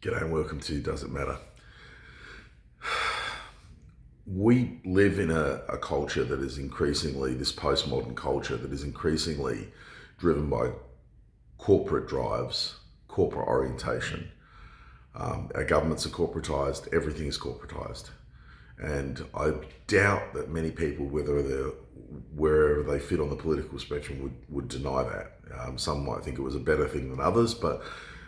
G'day and welcome to Does It Matter? We live in a culture that is increasingly, this postmodern culture that is increasingly driven by corporate drives, corporate orientation. Our governments are corporatized, everything is corporatized. And I doubt that many people, wherever they fit on the political spectrum, would deny that. Some might think it was a better thing than others, but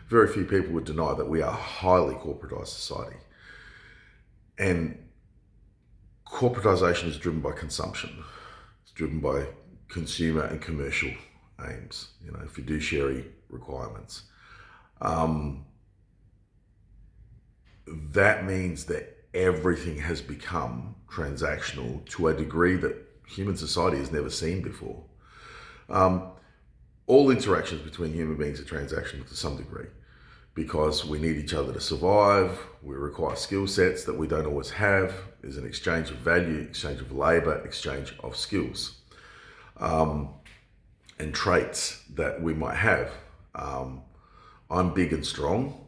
very few people would deny that we are a highly corporatized society. And corporatization is driven by consumption. It's driven by consumer and commercial aims, fiduciary requirements. That means that everything has become transactional to a degree that human society has never seen before. All interactions between human beings are transactional to some degree because we need each other to survive. We require skill sets that we don't always have. There's an exchange of value, exchange of labor, exchange of skills and traits that we might have. I'm big and strong.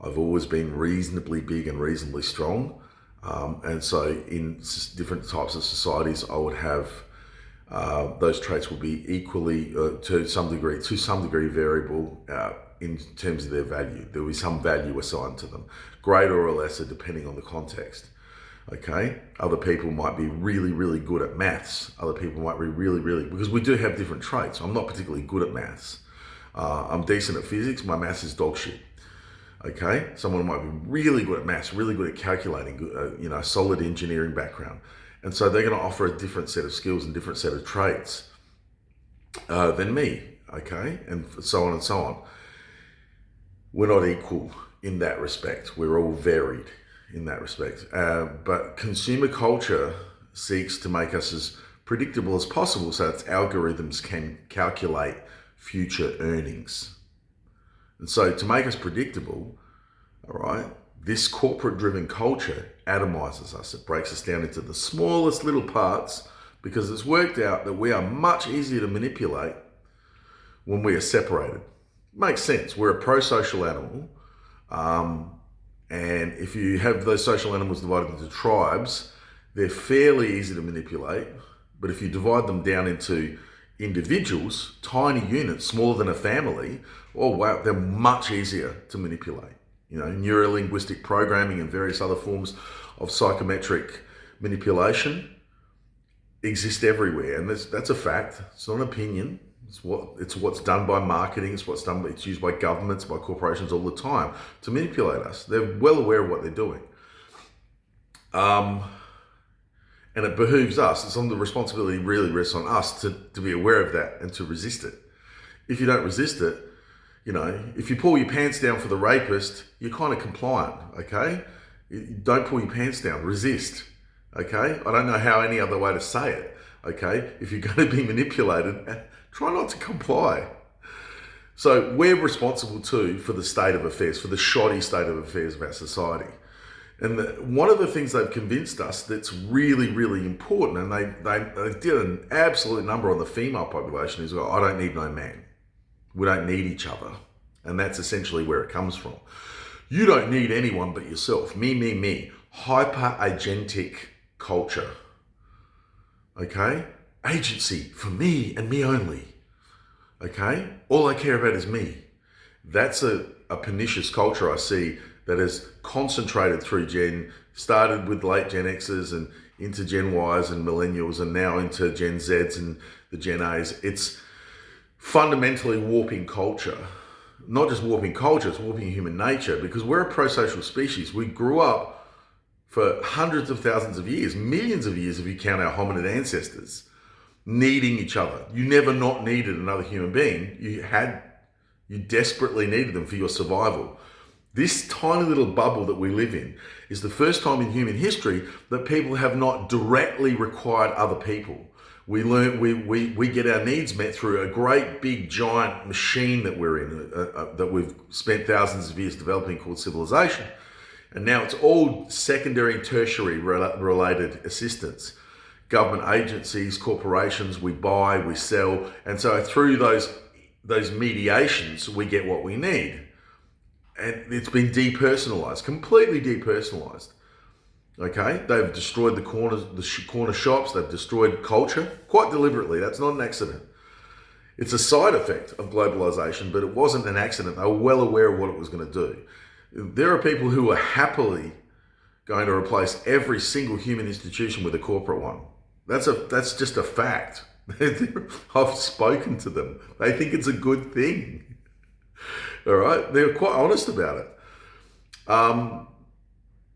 I've always been reasonably big and reasonably strong. And so in different types of societies, I would have those traits will be equally, to some degree variable in terms of their value. There will be some value assigned to them, greater or lesser depending on the context. Okay, other people might be really, really good at maths. Other people might be because we do have different traits. I'm not particularly good at maths. I'm decent at physics. My maths is dog shit. Okay, someone might be really good at maths, really good at calculating, solid engineering background. And so they're going to offer a different set of skills and different set of traits than me, okay? And so on and so on. We're not equal in that respect. We're all varied in that respect. But consumer culture seeks to make us as predictable as possible so its algorithms can calculate future earnings. And so to make us predictable, all right, this corporate-driven culture atomizes us. It breaks us down into the smallest little parts because it's worked out that we are much easier to manipulate when we are separated. Makes sense. We're a pro-social animal. And if you have those social animals divided into tribes, they're fairly easy to manipulate. But if you divide them down into individuals, tiny units, smaller than a family, oh wow, they're much easier to manipulate. Neuro-linguistic programming and various other forms of psychometric manipulation exist everywhere, and that's a fact. It's not an opinion. It's what's done by marketing. It's used by governments, by corporations all the time to manipulate us. They're well aware of what they're doing. And it behooves us, the responsibility really rests on us to be aware of that and to resist it. If you don't resist it, if you pull your pants down for the rapist, you're kind of compliant, okay? Don't pull your pants down, resist, okay? I don't know how any other way to say it, okay? If you're going to be manipulated, try not to comply. So we're responsible too for the state of affairs, for the shoddy state of affairs of our society. And one of the things they've convinced us that's really, really important, and they did an absolute number on the female population, is, I don't need no man. We don't need each other. And that's essentially where it comes from. You don't need anyone but yourself. Me. Hyper-agentic culture. Okay? Agency for me and me only. Okay? All I care about is me. That's a pernicious culture I see that has concentrated through started with late Gen Xers and into Gen Ys and millennials and now into Gen Zs and the Gen As. It's fundamentally warping culture. Not just warping culture, it's warping human nature because we're a pro-social species. We grew up for hundreds of thousands of years, millions of years if you count our hominid ancestors, needing each other. You never not needed another human being. You desperately needed them for your survival. This tiny little bubble that we live in is the first time in human history that people have not directly required other people. We get our needs met through a great big giant machine that we're in, that we've spent thousands of years developing called civilization. And now it's all secondary and tertiary related assistance. Government agencies, corporations, we buy, we sell. And so through those mediations, we get what we need. and it's been depersonalized, completely depersonalized. Okay, they've destroyed the corner shops. They've destroyed culture quite deliberately. That's not an accident. It's a side effect of globalization, but it wasn't an accident. They were well aware of what it was going to do. There are people who are happily going to replace every single human institution with a corporate one. That's just a fact. I've spoken to them. They think it's a good thing. All right, they're quite honest about it.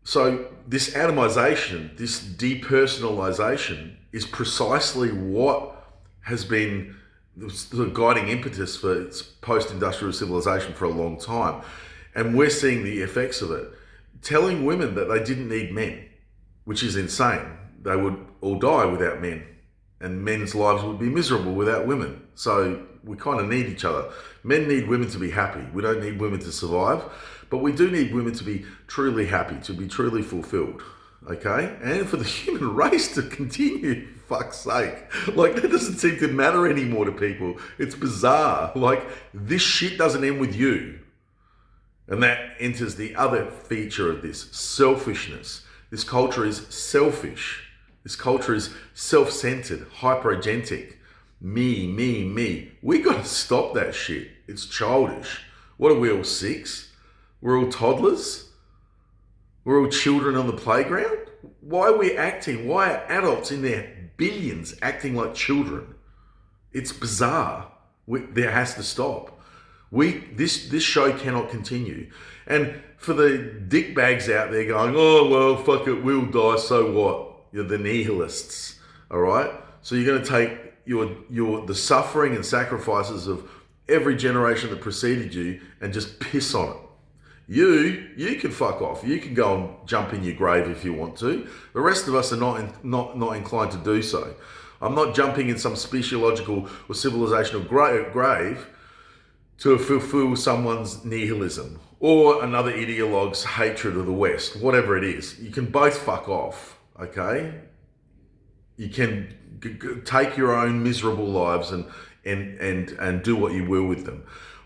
So this atomization, this depersonalization, is precisely what has been the guiding impetus for its post-industrial civilization for a long time. And we're seeing the effects of it. Telling women that they didn't need men, which is insane. They would all die without men, and men's lives would be miserable without women. So we kind of need each other. Men need women to be happy. We don't need women to survive, but we do need women to be truly happy, to be truly fulfilled. Okay? And for the human race to continue, for fuck's sake. Like, that doesn't seem to matter anymore to people. It's bizarre. Like, this shit doesn't end with you. And that enters the other feature of this, selfishness. This culture is selfish. This culture is self-centered, hyper-agentic. Me. We got to stop that shit. It's childish. What are we, all 6? We're all toddlers? We're all children on the playground? Why are we acting? Why are adults in their billions acting like children? It's bizarre. There has to stop. This show cannot continue. And for the dickbags out there going, oh, well, fuck it, we'll die, so what? You're the nihilists, all right? So you're going to take the suffering and sacrifices of every generation that preceded you and just piss on it. You can fuck off. You can go and jump in your grave if you want to. The rest of us are not inclined to do so. I'm not jumping in some speciological or civilizational grave to fulfill someone's nihilism or another ideologue's hatred of the West, whatever it is. You can both fuck off, okay? You can take your own miserable lives and do what you will with them.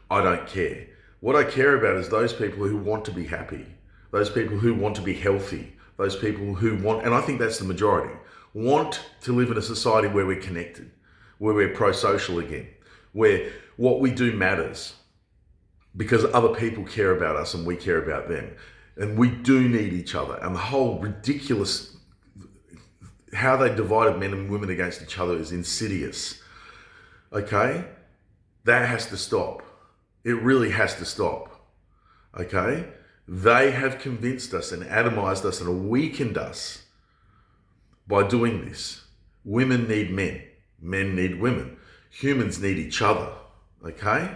I don't care. What I care about is those people who want to be happy, those people who want to be healthy, those people who want, and I think that's the majority, want to live in a society where we're connected, where we're pro-social again, where what we do matters because other people care about us and we care about them. And we do need each other. And the whole ridiculous, how they divided men and women against each other is insidious. Okay? That has to stop. It really has to stop. Okay? They have convinced us and atomized us and weakened us by doing this. Women need men. Men need women. Humans need each other. Okay?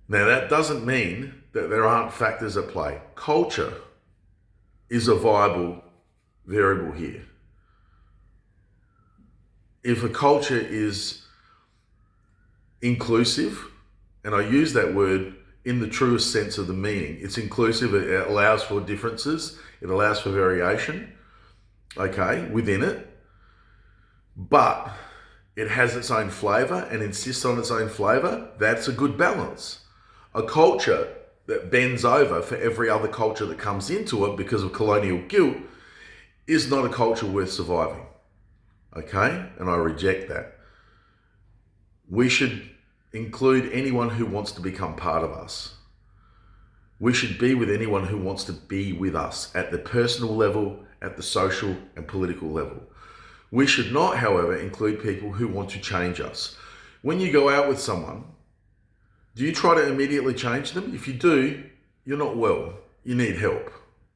Now that doesn't mean that there aren't factors at play. Culture is a viable variable here. If a culture is inclusive, and I use that word in the truest sense of the meaning, it's inclusive, it allows for differences, it allows for variation, okay, within it, but it has its own flavor and insists on its own flavor, that's a good balance. A culture that bends over for every other culture that comes into it because of colonial guilt is not a culture worth surviving. Okay? And I reject that. We should include anyone who wants to become part of us. We should be with anyone who wants to be with us at the personal level, at the social and political level. We should not, however, include people who want to change us. When you go out with someone, do you try to immediately change them? If you do, you're not well. You need help.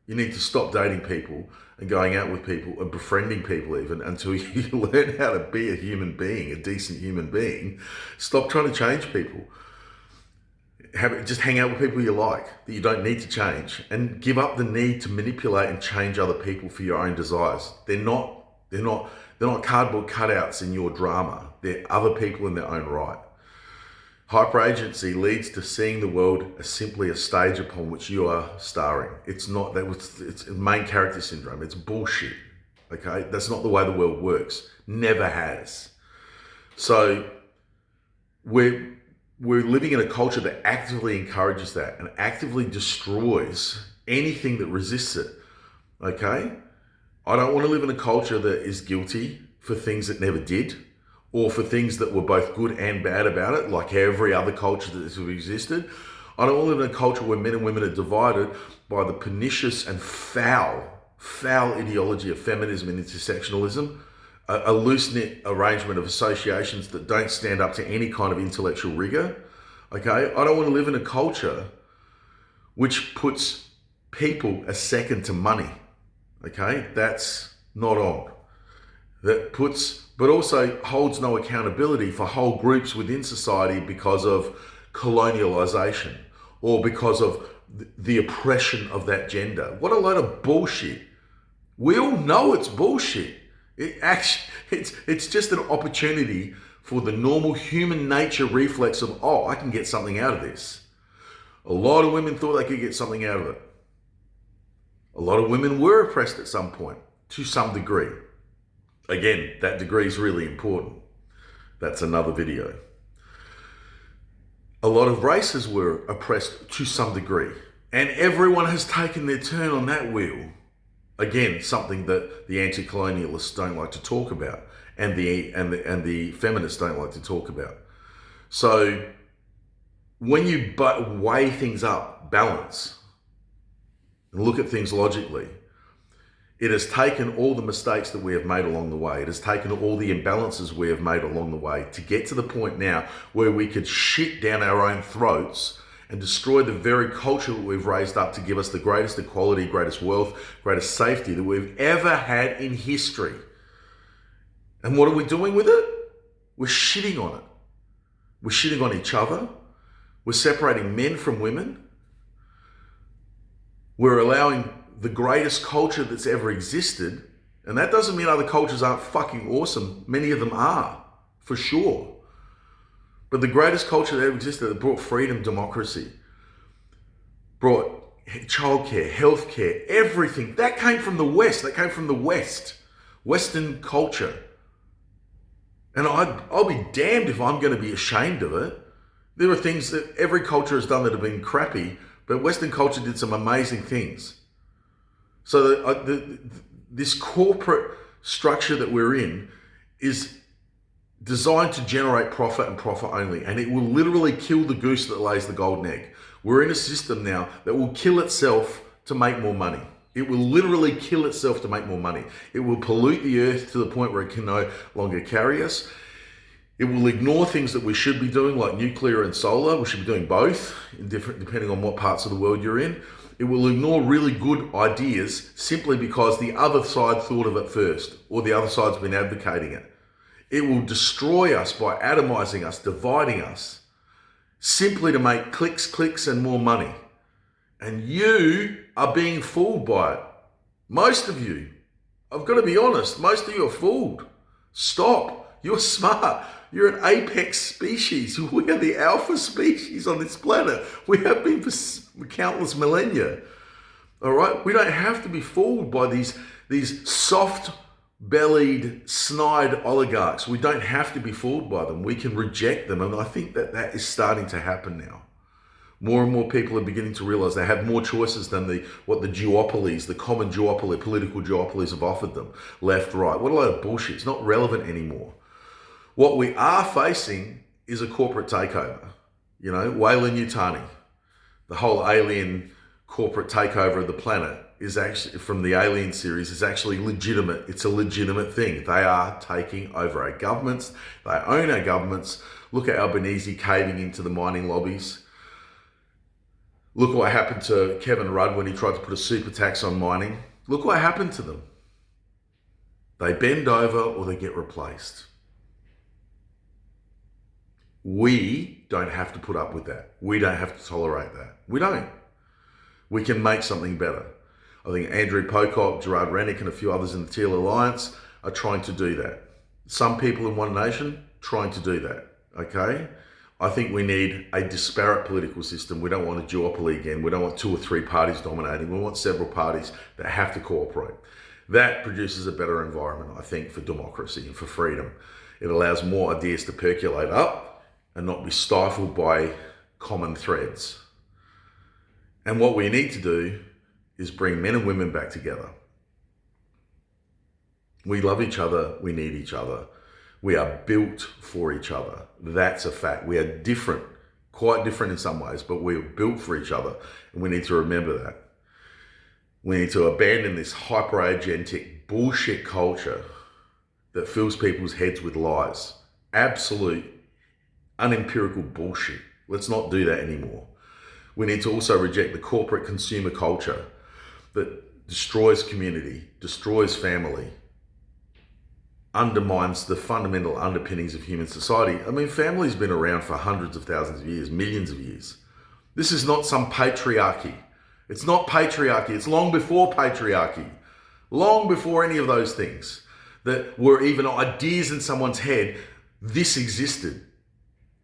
You need to stop dating people and going out with people and befriending people even until you learn how to be a human being, a decent human being. Stop trying to change people. Just hang out with people you like, that you don't need to change, and give up the need to manipulate and change other people for your own desires. They're not cardboard cutouts in your drama. They're other people in their own right. Hyperagency leads to seeing the world as simply a stage upon which you are starring. It's main character syndrome. It's bullshit. Okay? That's not the way the world works. Never has. So we're we're living in a culture that actively encourages that and actively destroys anything that resists it. Okay? I don't want to live in a culture that is guilty for things it never did, or for things that were both good and bad about it, like every other culture that has existed. I don't want to live in a culture where men and women are divided by the pernicious and foul ideology of feminism and intersectionalism, a loose-knit arrangement of associations that don't stand up to any kind of intellectual rigor. Okay? I don't want to live in a culture which puts people as second to money. Okay? That's not on. But also holds no accountability for whole groups within society because of colonialization or because of the oppression of that gender. What a load of bullshit. We all know it's bullshit. It's just an opportunity for the normal human nature reflex of, oh, I can get something out of this. A lot of women thought they could get something out of it. A lot of women were oppressed at some point, to some degree. Again, that degree is really important. That's another video. A lot of races were oppressed to some degree, and everyone has taken their turn on that wheel. Again, something that the anti-colonialists don't like to talk about, and the feminists don't like to talk about. So when you weigh things up, balance, and look at things logically, it has taken all the mistakes that we have made along the way. It has taken all the imbalances we have made along the way to get to the point now where we could shit down our own throats and destroy the very culture that we've raised up to give us the greatest equality, greatest wealth, greatest safety that we've ever had in history. And what are we doing with it? We're shitting on it. We're shitting on each other. We're separating men from women. We're allowing the greatest culture that's ever existed, and that doesn't mean other cultures aren't fucking awesome. Many of them are, for sure. But the greatest culture that ever existed, that brought freedom, democracy, brought childcare, healthcare, everything, that came from the West. That came from the West. Western culture. And I'll be damned if I'm going to be ashamed of it. There are things that every culture has done that have been crappy, but Western culture did some amazing things. So this corporate structure that we're in is designed to generate profit and profit only, and it will literally kill the goose that lays the golden egg. We're in a system now that will kill itself to make more money. It will literally kill itself to make more money. It will pollute the earth to the point where it can no longer carry us. It will ignore things that we should be doing, like nuclear and solar. We should be doing both, depending on what parts of the world you're in. It will ignore really good ideas simply because the other side thought of it first, or the other side's been advocating it. It will destroy us by atomizing us, dividing us, simply to make clicks, and more money. And you are being fooled by it. Most of you. I've got to be honest, most of you are fooled. Stop. You're smart. You're an apex species. We are the alpha species on this planet. We have been for countless millennia. All right? We don't have to be fooled by these soft-bellied, snide oligarchs. We don't have to be fooled by them. We can reject them. And I think that is starting to happen now. More and more people are beginning to realize they have more choices than what the duopolies, the common duopoly, political duopolies have offered them. Left, right. What a load of bullshit. It's not relevant anymore. What we are facing is a corporate takeover. You know, Weyland-Yutani, the whole alien corporate takeover of the planet is actually, from the Alien series, is actually legitimate. It's a legitimate thing. They are taking over our governments. They own our governments. Look at Albanese caving into the mining lobbies. Look what happened to Kevin Rudd when he tried to put a super tax on mining. Look what happened to them. They bend over or they get replaced. We don't have to put up with that. We don't have to tolerate that. We don't. We can make something better. I think Andrew Pocock, Gerard Rennick, and a few others in the Teal Alliance are trying to do that. Some people in One Nation trying to do that, okay? I think we need a disparate political system. We don't want a duopoly again. We don't want 2 or 3 parties dominating. We want several parties that have to cooperate. That produces a better environment, I think, for democracy and for freedom. It allows more ideas to percolate up, and not be stifled by common threads. And what we need to do is bring men and women back together. We love each other, we need each other. We are built for each other. That's a fact. We are different, quite different in some ways, but we're built for each other, and we need to remember that. We need to abandon this hyper-agentic bullshit culture that fills people's heads with lies. Absolute, unempirical bullshit. Let's not do that anymore. We need to also reject the corporate consumer culture that destroys community, destroys family, undermines the fundamental underpinnings of human society. I mean, family's been around for hundreds of thousands of years, millions of years. This is not some patriarchy. It's not patriarchy. It's long before patriarchy. Long before any of those things that were even ideas in someone's head, this existed.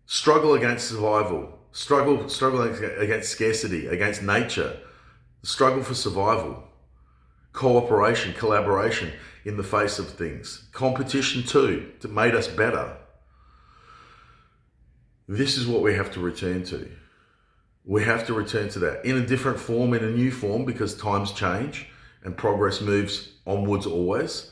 Struggle against survival, struggle against scarcity, against nature, struggle for survival, cooperation, collaboration in the face of things, competition too, that made us better. This is what we have to return to. We have to return to that in a different form, in a new form, because times change and progress moves onwards always.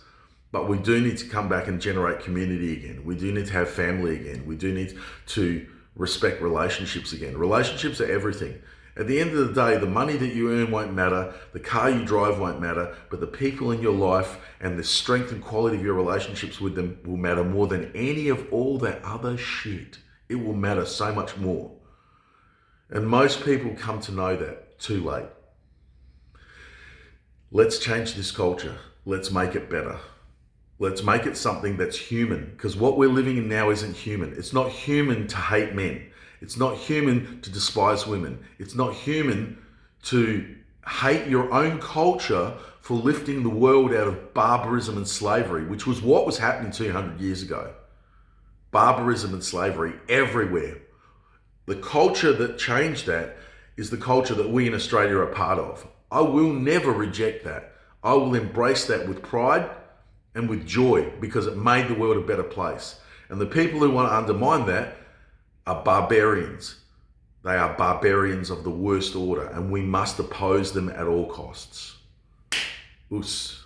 But we do need to come back and generate community again. We do need to have family again. We do need to respect relationships again. Relationships are everything. At the end of the day, the money that you earn won't matter, the car you drive won't matter, but the people in your life and the strength and quality of your relationships with them will matter more than any of all that other shit. It will matter so much more. And most people come to know that too late. Let's change this culture. Let's make it better. Let's make it something that's human, because what we're living in now isn't human. It's not human to hate men. It's not human to despise women. It's not human to hate your own culture for lifting the world out of barbarism and slavery, which was what was happening 200 years ago. Barbarism and slavery everywhere. The culture that changed that is the culture that we in Australia are part of. I will never reject that. I will embrace that with pride and with joy, because it made the world a better place. And the people who want to undermine that are barbarians. They are barbarians of the worst order, and we must oppose them at all costs. Oos.